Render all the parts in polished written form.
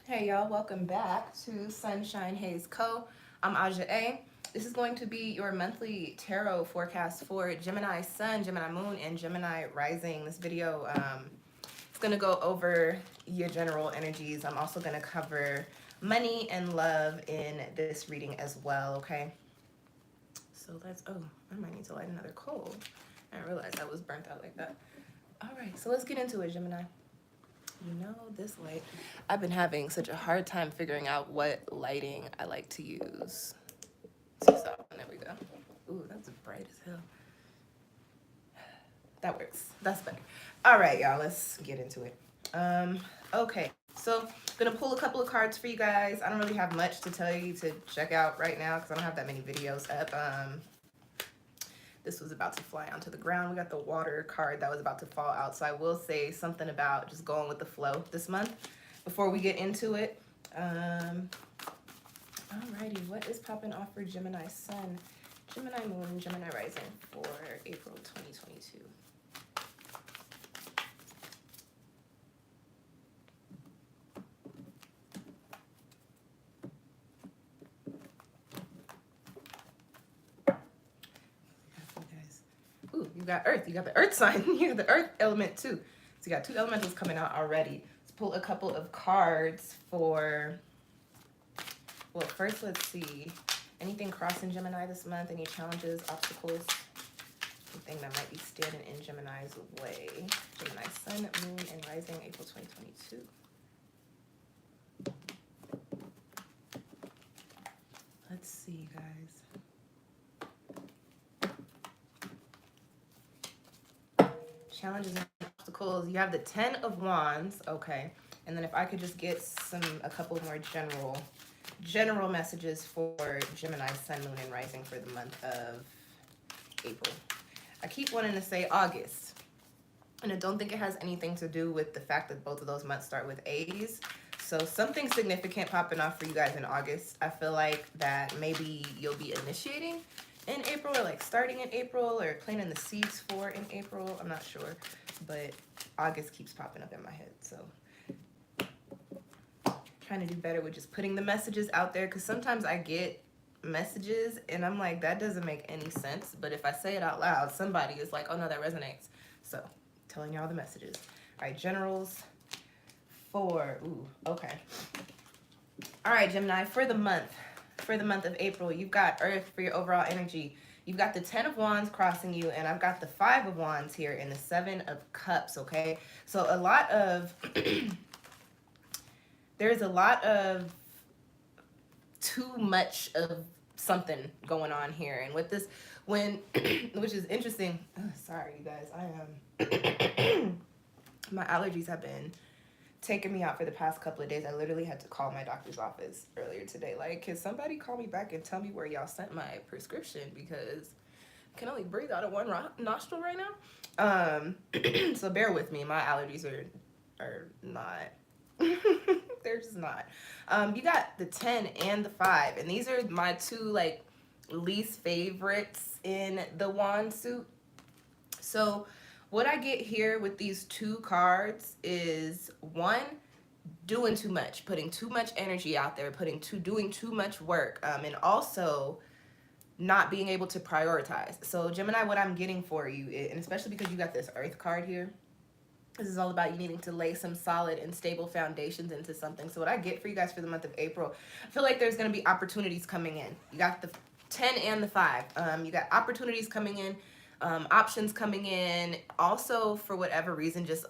Hey y'all, welcome back to Sunshine Haze Co. I'm AUJHA. This is going to be your monthly tarot forecast for Gemini Sun, Gemini Moon, and Gemini Rising. This video is going to go over your general energies. I'm also going to cover money and love in this reading as well, okay? So I might need to light another coal. I didn't realize I was burnt out like that. All right, so let's get into it, Gemini. You know, this light, I've been having such a hard time figuring out what lighting I like to use. So, there we go. Ooh, that's bright as hell. That works. That's better. All right, y'all, let's get into it. Okay, so I'm gonna pull a couple of cards for you guys. I don't really have much to tell you to check out right now because I don't have that many videos up. This was about to fly onto the ground. We got the water card that was about to fall out. So I will say something about just going with the flow this month before we get into it. Alrighty, what is popping off for Gemini Sun, Gemini Moon, Gemini Rising for April 2022? Ooh, you got Earth. You got the Earth sign. You got the Earth element too. So you got two elementals coming out already. Let's pull a couple of cards for, well, first let's see. Anything crossing Gemini this month? Any challenges, obstacles? Anything that might be standing in Gemini's way? Gemini Sun, Moon, and Rising, April 2022. Let's see, guys. Challenges and obstacles. You have the 10 of Wands, okay. And then if I could just get a couple more general messages for Gemini Sun, Moon, and Rising for the month of April. I keep wanting to say August, and I don't think it has anything to do with the fact that both of those months start with A's. So something significant popping off for you guys in August. I feel like that maybe you'll be initiating in April, or like starting in April, or planting the seeds for in April. I'm not sure, but August keeps popping up in my head. So trying to do better with just putting the messages out there, because sometimes I get messages and I'm like, that doesn't make any sense, but if I say it out loud, somebody is like, oh no, that resonates. So telling y'all the messages. All right, generals okay. All right, Gemini, for the month of April, you've got Earth for your overall energy. You've got the 10 of Wands crossing you, and I've got the 5 of Wands here and the 7 of Cups, okay? So a lot of, there's a lot of too much of something going on here. And with this, which is interesting, sorry, you guys, my allergies have been taking me out for the past couple of days. I literally had to call my doctor's office earlier today. Like, can somebody call me back and tell me where y'all sent my prescription? Because I can only breathe out of one nostril right now. So bear with me. My allergies are not, they're just not. You got the 10 and the 5. And these are my two, like, least favorites in the wand suit. So what I get here with these two cards is, one, doing too much, putting too much energy out there, doing too much work, and also not being able to prioritize. So Gemini, what I'm getting for you, and especially because you got this Earth card here, this is all about you needing to lay some solid and stable foundations into something. So what I get for you guys for the month of April, I feel like there's going to be opportunities coming in. You got the 10 and the 5. You got opportunities coming in. Options coming in. Also, for whatever reason, just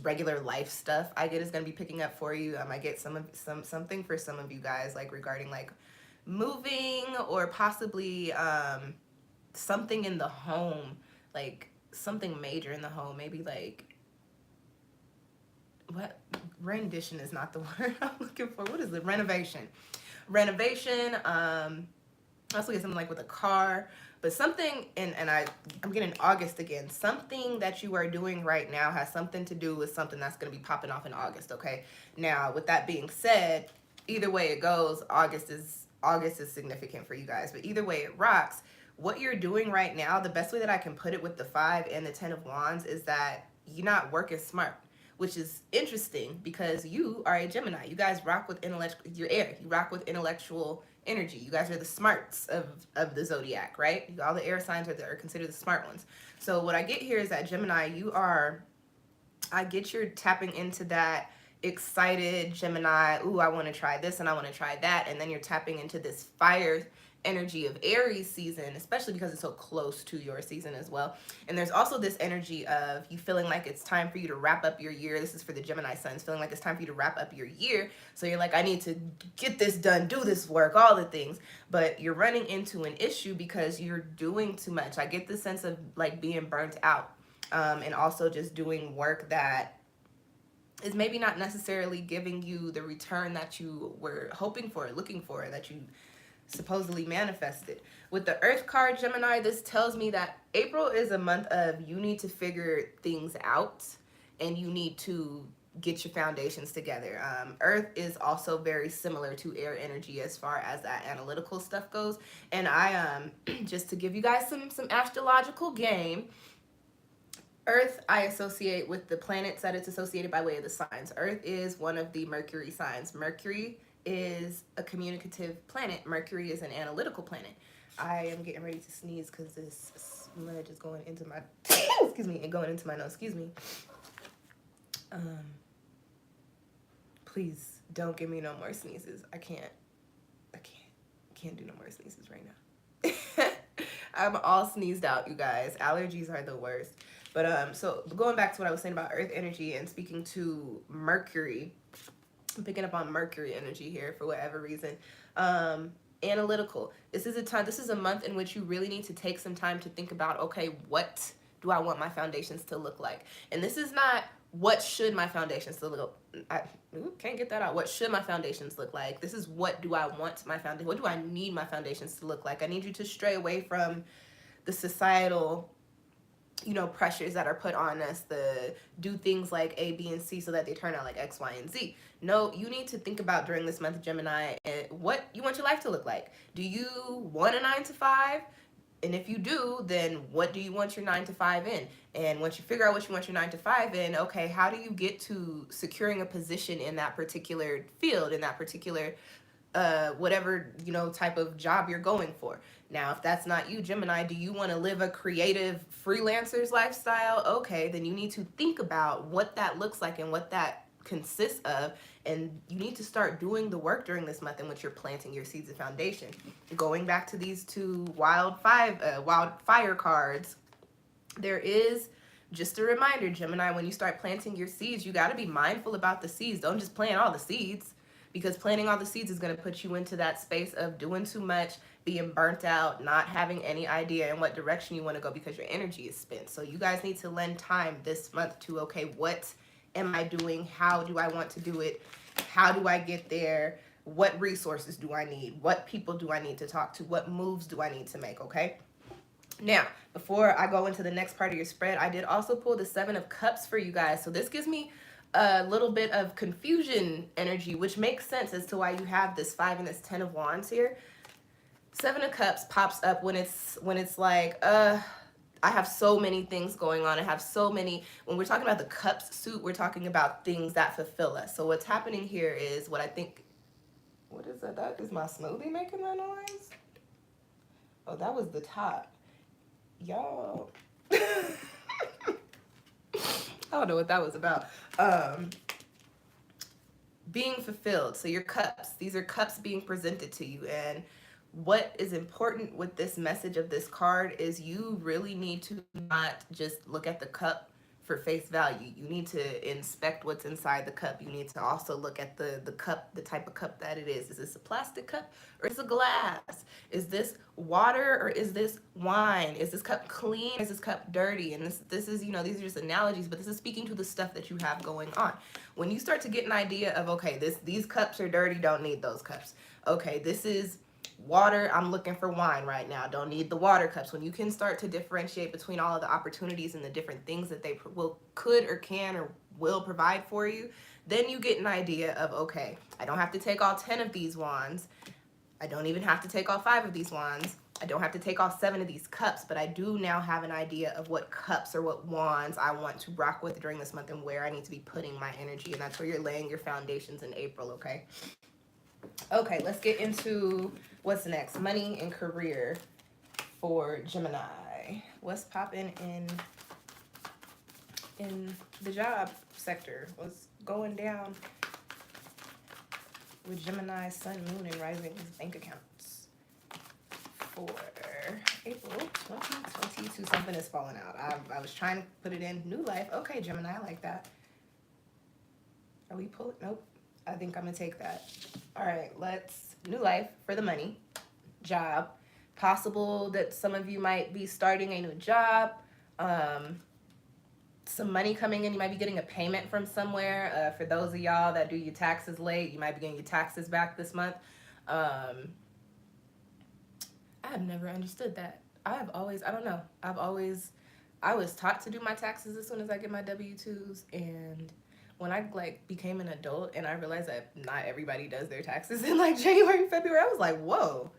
regular life stuff I get is gonna be picking up for you. I get something for some of you guys, like regarding like moving, or possibly something in the home, like something major in the home. Maybe like, what, rendition is not the word I'm looking for. What is it? Renovation. Also get something like with a car. But something, and I'm getting August again, something that you are doing right now has something to do with something that's going to be popping off in August, okay? Now, with that being said, either way it goes, August is significant for you guys. But either way it rocks. What you're doing right now, the best way that I can put it with the 5 and the 10 of Wands is that you're not working smart. which is interesting because you are a Gemini. You guys rock with intellectual, you're air. You rock with intellectual energy. You guys are the smarts of the zodiac, right? All the air signs are considered the smart ones. So what I get here is that Gemini, I get you're tapping into that excited Gemini, ooh, I want to try this and I want to try that. And then you're tapping into this fire energy of Aries season, especially because it's so close to your season as well. And there's also this energy of you feeling like it's time for you to wrap up your year. This is for the Gemini suns, feeling like it's time for you to wrap up your year. So you're like, I need to get this done, do this work, all the things. But you're running into an issue because you're doing too much. I get the sense of like being burnt out, and also just doing work that is maybe not necessarily giving you the return that you were hoping for, looking for, that you supposedly manifested. With the Earth card, Gemini, this tells me that April is a month of you need to figure things out and you need to get your foundations together. Earth is also very similar to air energy as far as that analytical stuff goes. And I just to give you guys some astrological game, Earth I associate with the planets that it's associated by way of the signs. Earth is one of the Mercury signs. Mercury is a communicative planet. Mercury is an analytical planet. I am getting ready to sneeze because this smudge is going into my excuse me, and going into my nose. Excuse me. Please don't give me no more sneezes. I can't do no more sneezes right now. I'm all sneezed out, you guys. Allergies are the worst. But so going back to what I was saying about Earth energy and speaking to Mercury, I'm picking up on Mercury energy here for whatever reason. Analytical. This is a month in which you really need to take some time to think about, okay, what do I want my foundations to look like? And this is not what should my foundations to look like. Can't get that out. What should my foundations look like? This is what do I want my foundation, what do I need my foundations to look like? I need you to stray away from the societal pressures that are put on us, the do things like A, B, and C so that they turn out like X, Y, and Z. No, you need to think about during this month of Gemini what you want your life to look like. Do you want a 9-to-5? And if you do, then what do you want your 9-to-5 in? And once you figure out what you want your 9-to-5 in, okay, how do you get to securing a position in that particular field, in that particular whatever type of job you're going for? Now, if that's not you, Gemini, do you want to live a creative freelancer's lifestyle? Okay, then you need to think about what that looks like and what that consists of, and you need to start doing the work during this month in which you're planting your seeds of foundation. Going back to these two wildfire cards, there is just a reminder, Gemini, when you start planting your seeds, you got to be mindful about the seeds. Don't just plant all the seeds, because planting all the seeds is going to put you into that space of doing too much, being burnt out, not having any idea in what direction you want to go because your energy is spent. So you guys need to lend time this month to, okay, what am I doing? How do I want to do it? How do I get there? What resources do I need? What people do I need to talk to? What moves do I need to make? Okay. Now, before I go into the next part of your spread, I did also pull the 7 of Cups for you guys. So this gives me a little bit of confusion energy, which makes sense as to why you have this 5 and this 10 of Wands here. 7 of Cups pops up when it's like, I have so many things going on. I have so many, when we're talking about the Cups suit, we're talking about things that fulfill us. So what's happening here is what I think, what is that? That is my smoothie making that noise? Oh, that was the top. Y'all. I don't know what that was about. Being fulfilled. So your cups, these are cups being presented to you. And what is important with this message of this card is you really need to not just look at the cup for face value. You need to inspect what's inside the cup. You need to also look at the cup, the type of cup that it is. Is this a plastic cup or is it a glass? Is this water or is this wine? Is this cup clean? Is this cup dirty? And this is, these are just analogies, but this is speaking to the stuff that you have going on. When you start to get an idea of, okay, these cups are dirty, don't need those cups. Okay, this is water, I'm looking for wine right now, don't need the water cups. When you can start to differentiate between all of the opportunities and the different things that they could or can or will provide for you, then you get an idea of, okay, I don't have to take all 10 of these wands. I don't even have to take all 5 of these wands. I don't have to take all 7 of these cups, but I do now have an idea of what cups or what wands I want to rock with during this month and where I need to be putting my energy. And that's where you're laying your foundations in April, okay? Okay, let's get into what's next. Money and career for Gemini. What's popping in the job sector? What's going down with Gemini, Sun, Moon, and Rising bank accounts for April 2022? Something is falling out. I was trying to put it in new life. Okay, Gemini, I like that. Are we pulling? Nope. I think I'm gonna take that. All right, let's new life for the money, job. Possible that some of you might be starting a new job. Some money coming in. You might be getting a payment from somewhere. For those of y'all that do your taxes late, you might be getting your taxes back this month. I have never understood that. I was taught to do my taxes as soon as I get my W-2s, and when I like became an adult and I realized that not everybody does their taxes in like January, February, I was like, whoa,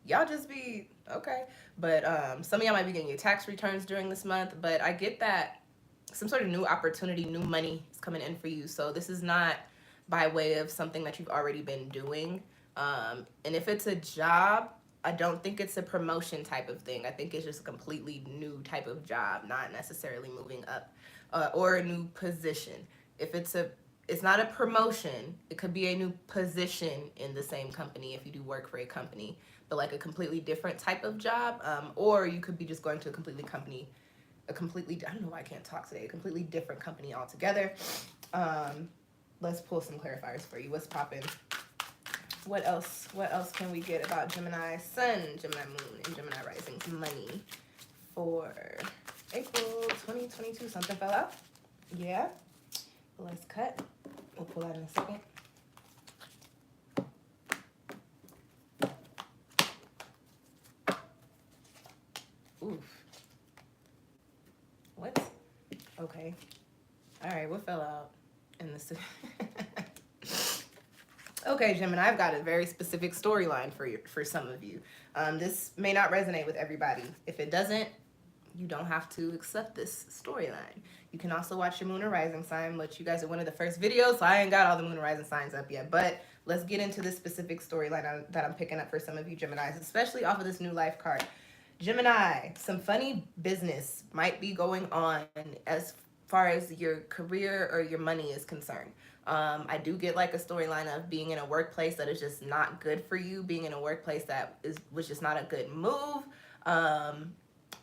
y'all just be okay. But some of y'all might be getting your tax returns during this month, but I get that some sort of new opportunity, new money is coming in for you. So this is not by way of something that you've already been doing. And if it's a job, I don't think it's a promotion type of thing. I think it's just a completely new type of job, not necessarily moving up or a new position. If it's not a promotion, it could be a new position in the same company if you do work for a company, but like a completely different type of job. Or you could be just going to a completely, I don't know why I can't talk today, a completely different company altogether. Let's pull some clarifiers for you. What's popping? What else can we get about Gemini Sun, Gemini Moon, and Gemini Rising's money for April 2022? Something fell out? Yeah. Let's cut. We'll pull that in a second. Oof. What? Okay. All right, what fell out in this? Okay, Gemini, I've got a very specific storyline for some of you. This may not resonate with everybody. If it doesn't, you don't have to accept this storyline. You can also watch your moon or rising sign, which you guys are one of the first videos, so I ain't got all the moon and rising signs up yet. But let's get into this specific storyline that I'm picking up for some of you Geminis, especially off of this new life card. Gemini, some funny business might be going on as far as your career or your money is concerned. I do get like a storyline of being in a workplace that is just not good for you, being in a workplace that was just not a good move.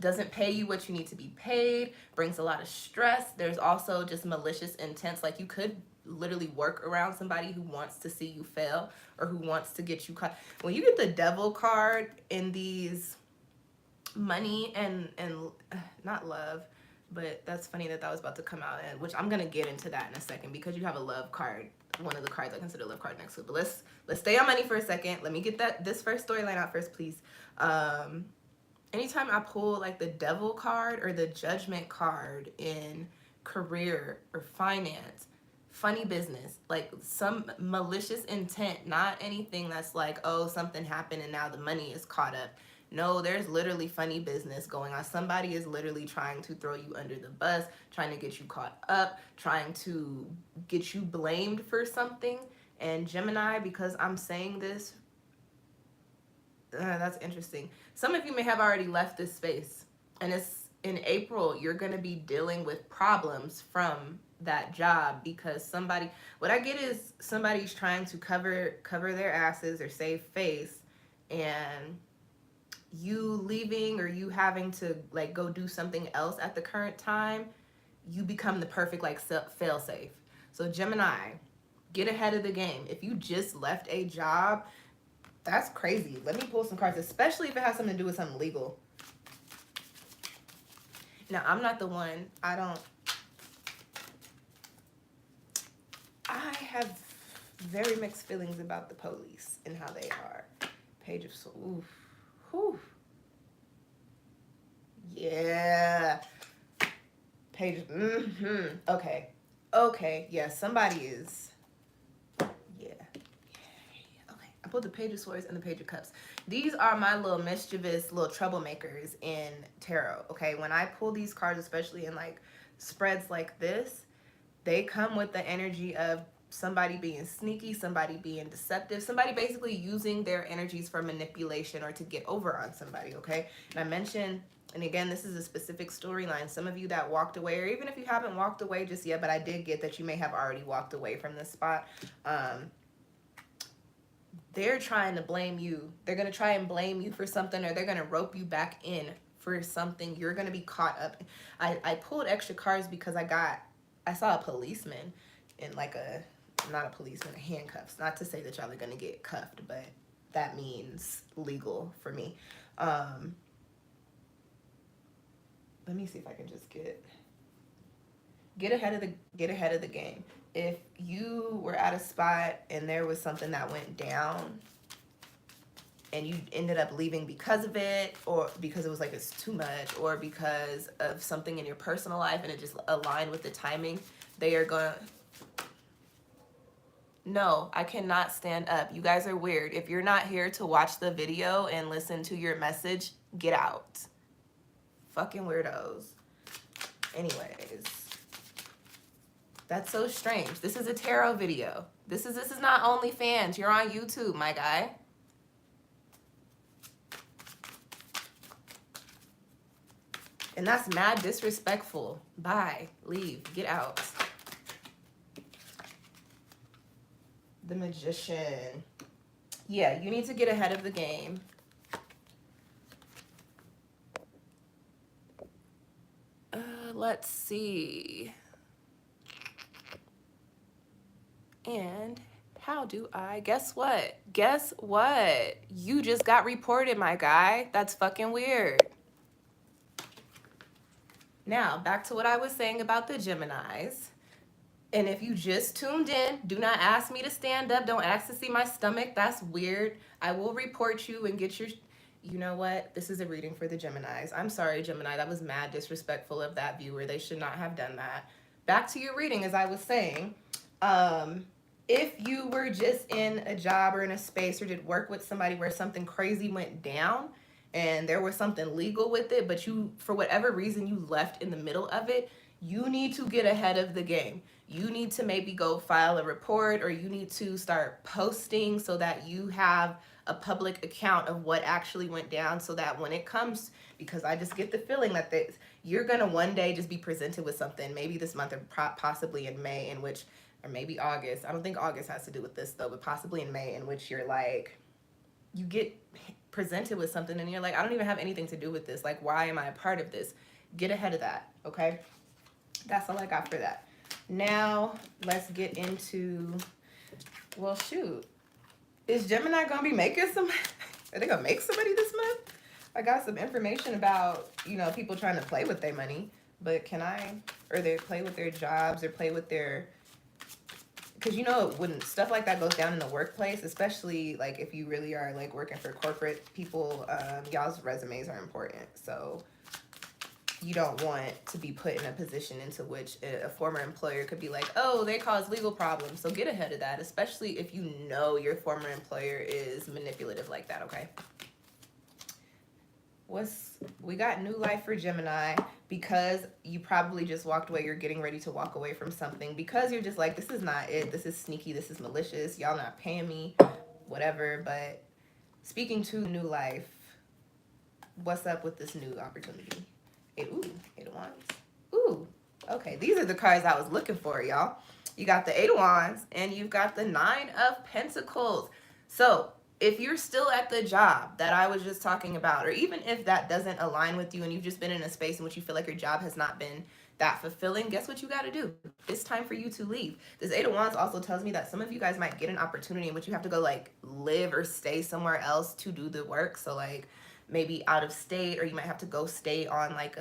Doesn't pay you what you need to be paid, brings a lot of stress. There's also just malicious intents. Like you could literally work around somebody who wants to see you fail or who wants to get you caught. When you get the devil card in these money and not love, but that's funny that was about to come out, and which I'm gonna get into that in a second because you have a love card, one of the cards I consider love card next to it. But let's stay on money for a second. Let me get this first storyline out first, please. Anytime I pull like the devil card or the judgment card in career or finance, funny business, like some malicious intent, not anything that's like, oh, something happened and now the money is caught up. No, there's literally funny business going on. Somebody is literally trying to throw you under the bus, trying to get you caught up, trying to get you blamed for something. And Gemini, because I'm saying this, that's interesting. Some of you may have already left this space, and it's in April, you're going to be dealing with problems from that job because what I get is somebody's trying to cover their asses or save face, and you leaving or you having to like go do something else at the current time, you become the perfect like fail safe. So Gemini, get ahead of the game. If you just left a job, that's crazy. Let me pull some cards, especially if it has something to do with something legal. Now, I'm not the one. I have very mixed feelings about the police and how they are. Page of Swords. Oof. Whew. Yeah. Page. Okay. Okay. Yeah. Somebody is. Yeah. Okay. I pulled the Page of Swords and the Page of Cups. These are my little mischievous little troublemakers in tarot, okay? When I pull these cards, especially in like spreads like this, they come with the energy of somebody being sneaky, somebody being deceptive, somebody basically using their energies for manipulation or to get over on somebody, okay? And I mentioned, and again, this is a specific storyline. Some of you that walked away, or even if you haven't walked away just yet, but I did get that you may have already walked away from this spot. They're trying to blame you. They're going to try and blame you for something, or they're going to rope you back in for something. You're going to be caught up. I pulled extra cards because I saw a policeman in like not a policeman, handcuffs. Not to say that y'all are going to get cuffed, but that means legal for me. Let me see if I can just get ahead of the game. If you were at a spot and there was something that went down and you ended up leaving because of it, or because it was like it's too much, or because of something in your personal life and it just aligned with the timing, they are gonna... No, I cannot stand up. You guys are weird. If you're not here to watch the video and listen to your message, get out. Fucking weirdos. Anyways, that's so strange. This is a tarot video. This is not OnlyFans. You're on YouTube, my guy. And that's mad disrespectful. Bye. Leave. Get out. The Magician. Yeah, you need to get ahead of the game. Let's see. And how do I... Guess what? Guess what? You just got reported, my guy. That's fucking weird. Now, back to what I was saying about the Geminis. And if you just tuned in, do not ask me to stand up. Don't ask to see my stomach. That's weird. I will report you and get your... You know what? This is a reading for the Geminis. I'm sorry, Gemini. That was mad disrespectful of that viewer. They should not have done that. Back to your reading, as I was saying. If you were just in a job or in a space or did work with somebody where something crazy went down and there was something legal with it, but you, for whatever reason, you left in the middle of it, you need to get ahead of the game. You need to maybe go file a report, or you need to start posting so that you have a public account of what actually went down, so that when it comes, because I just get the feeling that you're going to one day just be presented with something, maybe this month or possibly in May, in which, or maybe August. I don't think August has to do with this though, but possibly in May, in which you're like, you get presented with something and you're like, I don't even have anything to do with this. Like, why am I a part of this? Get ahead of that, okay? That's all I got for that. Now, let's get into, well, shoot. Is Gemini going to be making some, are they going to make somebody this month? I got some information about, you know, people trying to play with their money, but can I, or they play with their jobs or play with their, because you know, when stuff like that goes down in the workplace, especially like if you really are like working for corporate people, y'all's resumes are important. So you don't want to be put in a position into which a former employer could be like, oh, they cause legal problems. So get ahead of that, especially if you know your former employer is manipulative like that, okay? We got new life for Gemini, because you probably just walked away. You're getting ready to walk away from something because you're just like, this is not it. This is sneaky. This is malicious. Y'all not paying me, whatever. But speaking to new life, what's up with this new opportunity? Ooh, 8 of Wands. Ooh, okay. These are the cards I was looking for, y'all. You got the 8 of Wands and you've got the 9 of Pentacles. So if you're still at the job that I was just talking about, or even if that doesn't align with you and you've just been in a space in which you feel like your job has not been that fulfilling, guess what you got to do? It's time for you to leave. This 8 of Wands also tells me that some of you guys might get an opportunity in which you have to go like live or stay somewhere else to do the work. So like maybe out of state, or you might have to go stay on like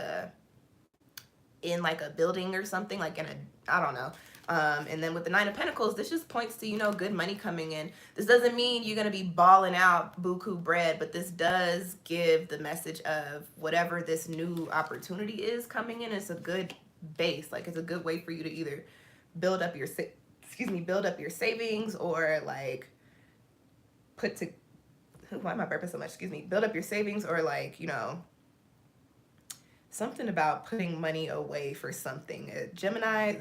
in like a building or something, like in a, I don't know. And then with the 9 of Pentacles, this just points to, you know, good money coming in. This doesn't mean you're going to be balling out buku bread, but this does give the message of whatever this new opportunity is coming in. It's a good base. Like, it's a good way for you to either build up your, build up your savings, or like why am I burping so much? Excuse me. Build up your savings, or like, you know, something about putting money away for something. Gemini,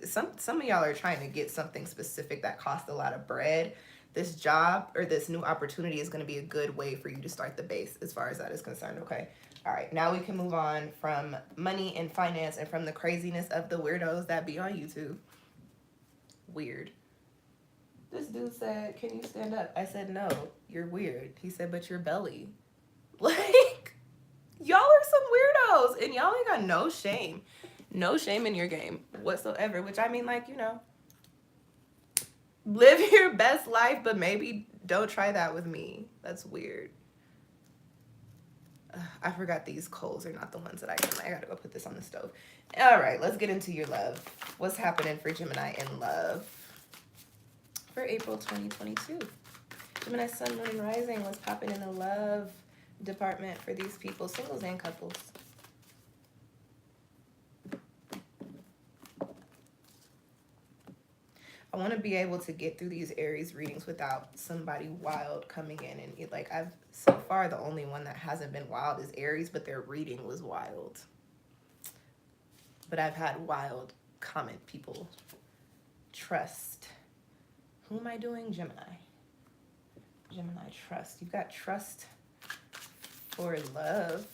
some of y'all are trying to get something specific that costs a lot of bread. This job or this new opportunity is going to be a good way for you to start the base as far as that is concerned, okay? All right, now we can move on from money and finance and from the craziness of the weirdos that be on YouTube. Weird. This dude said, can you stand up? I said, no, you're weird. He said, but your belly. Like, y'all are some weirdos, and y'all ain't got no shame. No shame in your game whatsoever, which I mean, like, you know, live your best life, but maybe don't try that with me. That's weird. I forgot these coals are not the ones that I gotta go put this on the stove. All right, let's get into your love. What's happening for Gemini in love for April 2022? Gemini sun, moon, and rising. What's popping in the love department for these people, singles and couples? I want to be able to get through these Aries readings without somebody wild coming in. And like, so far, the only one that hasn't been wild is Aries, but their reading was wild. But I've had wild comment people. Trust. Who am I doing? Gemini. Gemini, trust. You've got trust for love.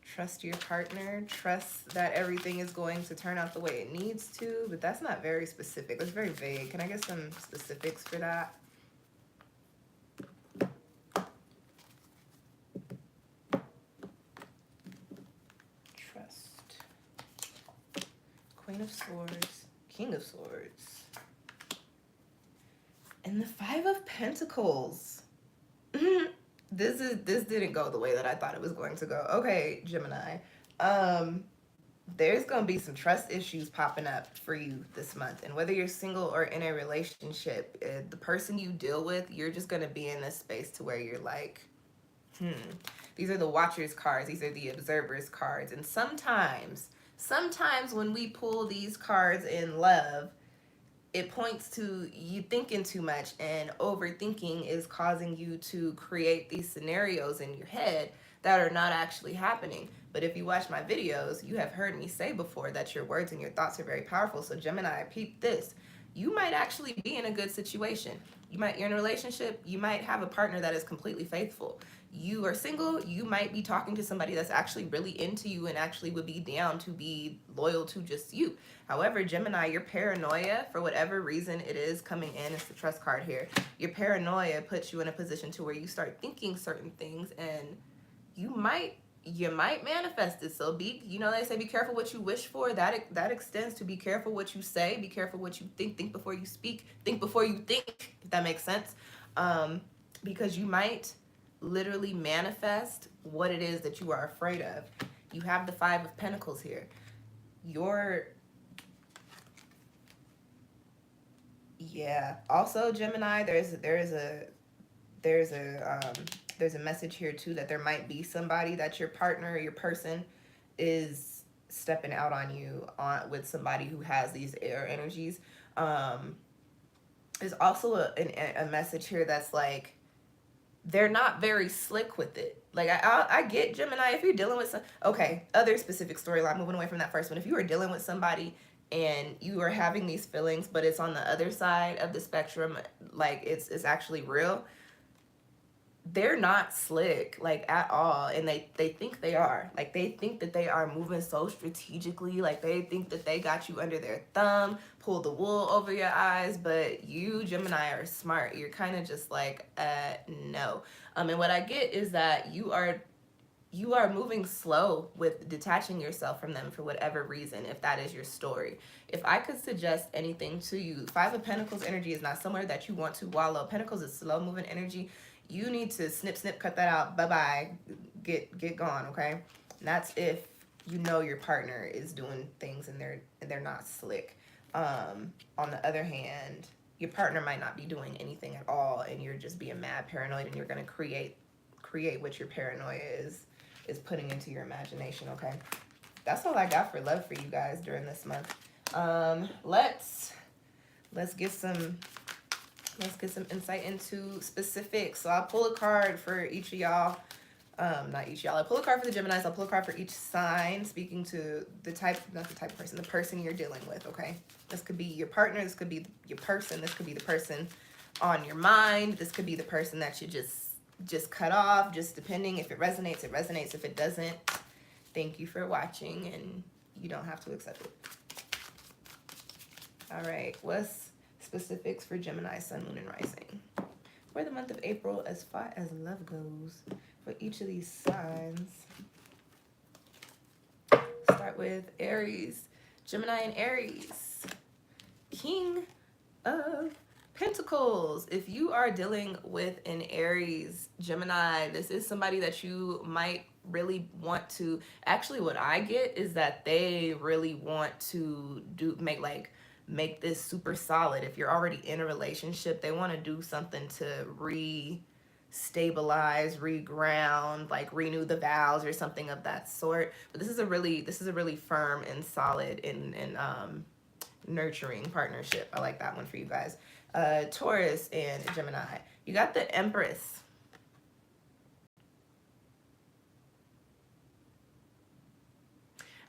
Trust your partner. Trust that everything is going to turn out the way it needs to. But that's not very specific. That's very vague. Can I get some specifics for that? Trust. Queen of Swords. King of Swords. And the Five of Pentacles. This didn't go the way that I thought it was going to go. Okay, Gemini. There's going to be some trust issues popping up for you this month. And whether you're single or in a relationship, the person you deal with, you're just going to be in this space to where you're like, These are the Watcher's cards. These are the Observer's cards. And sometimes when we pull these cards in love, it points to you thinking too much, and overthinking is causing you to create these scenarios in your head that are not actually happening. But if you watch my videos, you have heard me say before that your words and your thoughts are very powerful. So Gemini, peep this. You might actually be in a good situation. You're in a relationship. You might have a partner that is completely faithful. You are single. You might be talking to somebody that's actually really into you and actually would be down to be loyal to just you. However, Gemini, your paranoia, for whatever reason it is coming in, it's the trust card here. Your paranoia puts you in a position to where you start thinking certain things, and you might manifest it. So they say be careful what you wish for. That extends to be careful what you say, be careful what you think before you speak, think before you think, if that makes sense. Because you might literally manifest what it is that you are afraid of. You have the Five of Pentacles here. Also, Gemini, there's a message here too that there might be somebody that your partner or your person is stepping out on you with somebody who has these air energies. There's also a message here that's like, they're not very slick with it. Like, I get Gemini, if you're dealing with other specific storyline, moving away from that first one. If you are dealing with somebody and you are having these feelings, but it's on the other side of the spectrum, like it's actually real, they're not slick, like, at all. And they think they are. Like, they think that they are moving so strategically. Like, they think that they got you under their thumb, pull the wool over your eyes. But you, Gemini, are smart. You're kind of just like, no. And what I get is that you are moving slow with detaching yourself from them for whatever reason, if that is your story. If I could suggest anything to you, Five of Pentacles energy is not somewhere that you want to wallow. Pentacles is slow moving energy. You need to snip, cut that out. Bye-bye. Get gone, okay? And that's if you know your partner is doing things and they're not slick. On the other hand, your partner might not be doing anything at all, and you're just being mad paranoid, and you're going to create what your paranoia is putting into your imagination, okay? That's all I got for love for you guys during this month. Let's get some Let's get some insight into specifics. So I'll pull a card for each of y'all. Not each y'all. I'll pull a card for the Geminis. I'll pull a card for each sign, speaking to the type, not the type of person, the person you're dealing with, okay? This could be your partner. This could be your person. This could be the person on your mind. This could be the person that you just cut off, just depending. If it resonates, it resonates. If it doesn't, thank you for watching, and you don't have to accept it. All right, what's specifics for Gemini, Sun, Moon, and Rising for the month of April as far as love goes for each of these signs? Start with Aries, Gemini and Aries. King of Pentacles. If you are dealing with an Aries, Gemini, this is somebody that you might really want to, actually what I get is that they really want to make this super solid. If you're already in a relationship, they want to do something to stabilize, reground, like renew the vows or something of that sort. But this is a really firm and solid and nurturing partnership. I like that one for you guys. Taurus and Gemini. You got the Empress.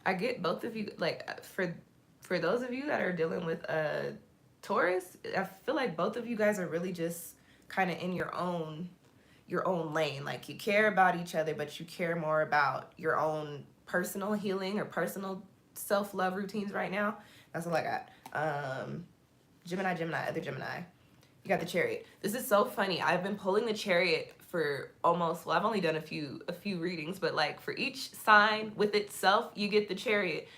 I get both of you, like for those of you that are dealing with Taurus, I feel like both of you guys are really just kind of in your own lane. Like you care about each other, but you care more about your own personal healing or personal self-love routines right now. That's all I got. Gemini, other Gemini. You got the Chariot. This is so funny. I've been pulling the Chariot for almost, well, I've only done a few readings, but like for each sign with itself, you get the Chariot,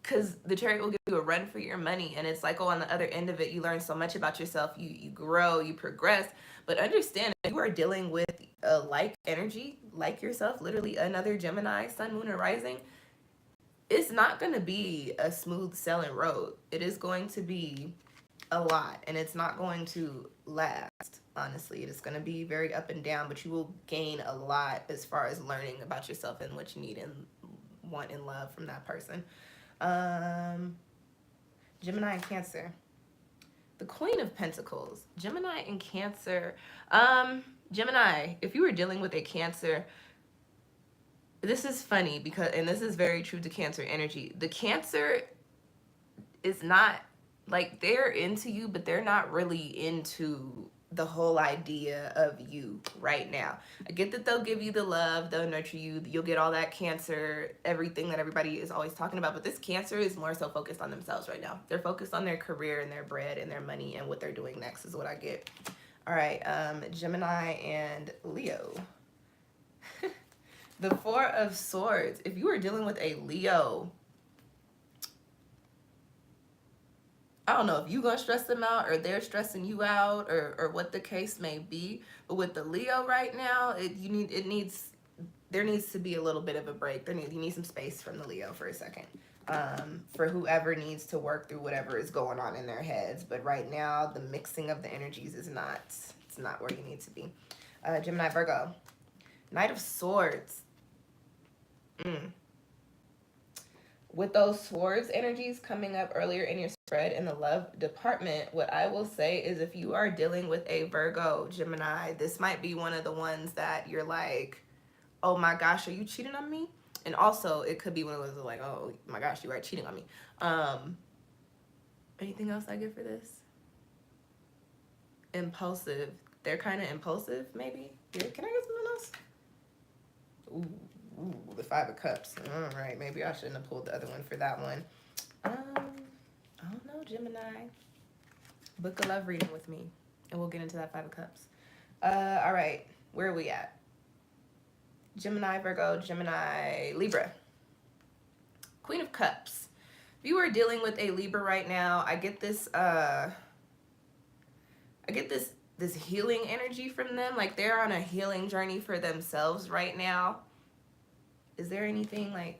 because the Chariot will give you a run for your money. And it's like, oh, on the other end of it, you learn so much about yourself. You grow, you progress. But understand, if you are dealing with a like energy, like yourself, literally another Gemini, Sun, Moon, or Rising, it's not going to be a smooth sailing road. It is going to be a lot, and it's not going to last. Honestly, it's going to be very up and down, but you will gain a lot as far as learning about yourself and what you need and want in love from that person. Gemini and Cancer. The Queen of Pentacles. Gemini and Cancer. Gemini, if you were dealing with a Cancer, this is funny because, and this is very true to Cancer energy. The Cancer is not, like, they're into you, but they're not really into the whole idea of you right now. I get that they'll give you the love, they'll nurture you, you'll get all that Cancer, everything that everybody is always talking about, but this Cancer is more so focused on themselves right now. They're focused on their career and their bread and their money and what they're doing next is what I get. All right, Gemini and Leo. The Four of Swords. If you are dealing with a Leo, I don't know if you're going to stress them out or they're stressing you out or what the case may be. But with the Leo right now, there needs to be a little bit of a break. You need some space from the Leo for a second. For whoever needs to work through whatever is going on in their heads. But right now, the mixing of the energies is not where you need to be. Gemini, Virgo. Knight of Swords. With those swords energies coming up earlier in your spread in the love department, what I will say is if you are dealing with a Virgo, Gemini, this might be one of the ones that you're like, oh my gosh, are you cheating on me? And also it could be one of those like, oh my gosh, you are cheating on me. Anything else I get for this? Impulsive. They're kind of impulsive, maybe. Yeah, can I get something else? Ooh, the Five of Cups. All right, maybe I shouldn't have pulled the other one for that one. I don't know, Gemini. Book a love reading with me, and we'll get into that Five of Cups. All right, where are we at? Gemini, Virgo, Gemini, Libra. Queen of Cups. If you are dealing with a Libra right now, I get this this healing energy from them. Like they're on a healing journey for themselves right now. Is there anything like,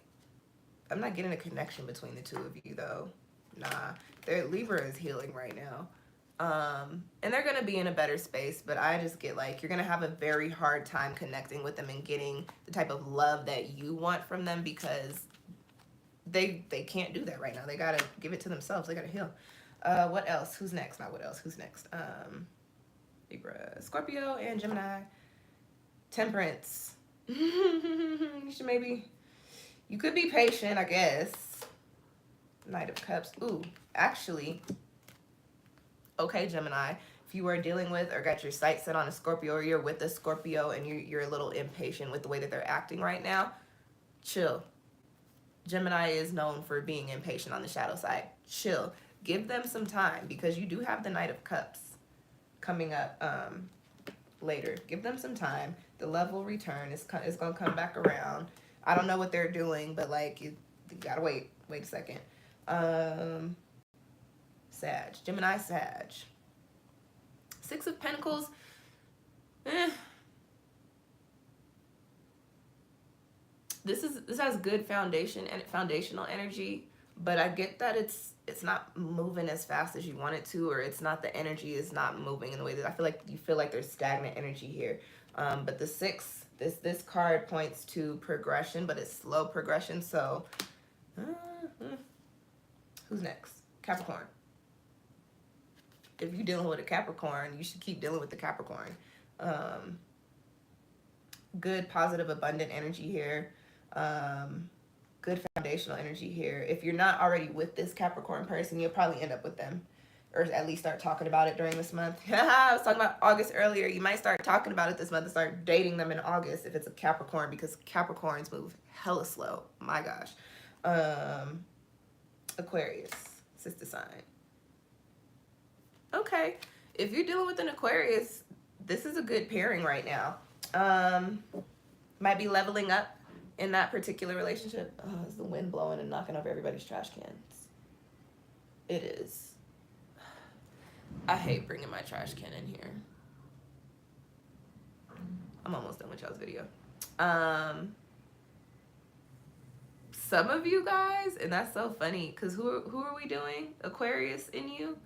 I'm not getting a connection between the two of you though. Nah, Libra is healing right now. And they're going to be in a better space, but I just get like, you're going to have a very hard time connecting with them and getting the type of love that you want from them because they can't do that right now. They got to give it to themselves. They got to heal. What else? Who's next? Not what else. Who's next? Scorpio and Gemini. Temperance. You should maybe, you could be patient, I guess. Knight of Cups. Ooh, actually, okay, Gemini, if you are dealing with or got your sights set on a Scorpio, or you're with a Scorpio and you're a little impatient with the way that they're acting right now, chill. Gemini is known for being impatient on the shadow side. Chill. Give them some time, because you do have the Knight of Cups coming up later. Give them some time. The love will return. It's going to come back around. I don't know what they're doing, but like you got to wait. Wait a second. Sag. Gemini, Sag. Six of Pentacles. This has good foundation and foundational energy, but I get that it's not moving as fast as you want it to, or it's not, the energy is not moving in the way that I feel like you feel like there's stagnant energy here. But the six, this card points to progression, but it's slow progression. So who's next? Capricorn. If you're dealing with a Capricorn, you should keep dealing with the Capricorn. Good, positive, abundant energy here. Good foundational energy here. If you're not already with this Capricorn person, you'll probably end up with them, or at least start talking about it during this month. I was talking about August earlier. You might start talking about it this month and start dating them in August if it's a Capricorn, because Capricorns move hella slow. My gosh. Aquarius, sister sign. Okay, if you're dealing with an Aquarius, this is a good pairing right now. Might be leveling up in that particular relationship. Oh, is the wind blowing and knocking over everybody's trash cans? It is. I hate bringing my trash can in here. I'm almost done with y'all's video. Some of you guys, and that's so funny, because who are we doing? Aquarius in you?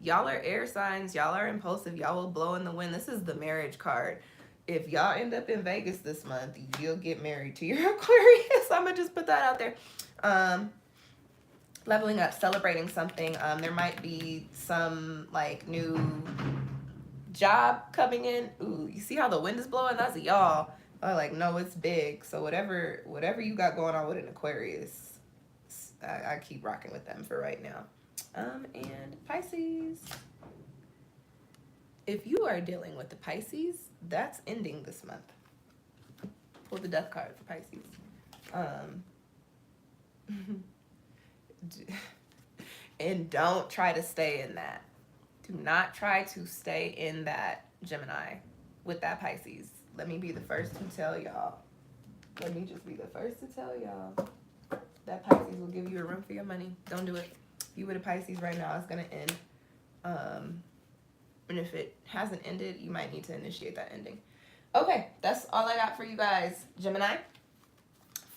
Y'all are air signs. Y'all are impulsive. Y'all will blow in the wind. This is the marriage card. If y'all end up in Vegas this month, you'll get married to your Aquarius. I'm going to just put that out there. Leveling up, celebrating something. There might be some like new job coming in. Ooh, you see how the wind is blowing? That's y'all. Like, no, it's big. So whatever you got going on with an Aquarius, I keep rocking with them for right now. And Pisces. If you are dealing with the Pisces, that's ending this month. Pull the death card for Pisces. And don't try to stay in that. Do not try to stay in that, Gemini, with that Pisces. Let me be the first to tell y'all. Let me just be the first to tell y'all. That Pisces will give you a run for your money. Don't do it. If you with a Pisces right now, it's going to end. And if it hasn't ended, you might need to initiate that ending. Okay, that's all I got for you guys, Gemini,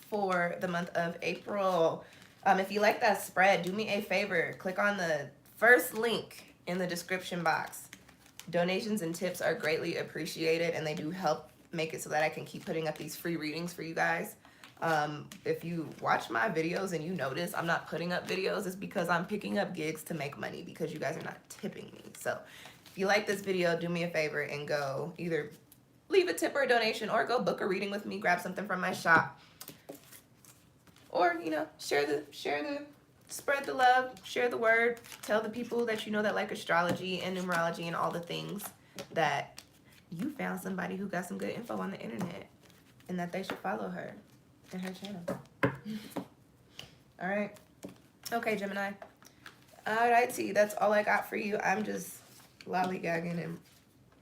for the month of April. If you like that spread, do me a favor. Click on the first link in the description box. Donations and tips are greatly appreciated, and they do help make it so that I can keep putting up these free readings for you guys. If you watch my videos and you notice I'm not putting up videos, it's because I'm picking up gigs to make money, because you guys are not tipping me. So if you like this video, do me a favor and go either leave a tip or a donation, or go book a reading with me, grab something from my shop, or, you know, spread the love, share the word, tell the people that you know that like astrology and numerology and all the things, that you found somebody who got some good info on the internet and that they should follow her and her channel. All right. Okay, Gemini. All righty, that's all I got for you. I'm just lollygagging and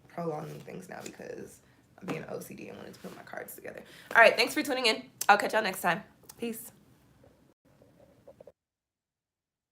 prolonging things now because I'm being OCD and wanted to put my cards together. All right, thanks for tuning in. I'll catch y'all next time. Peace.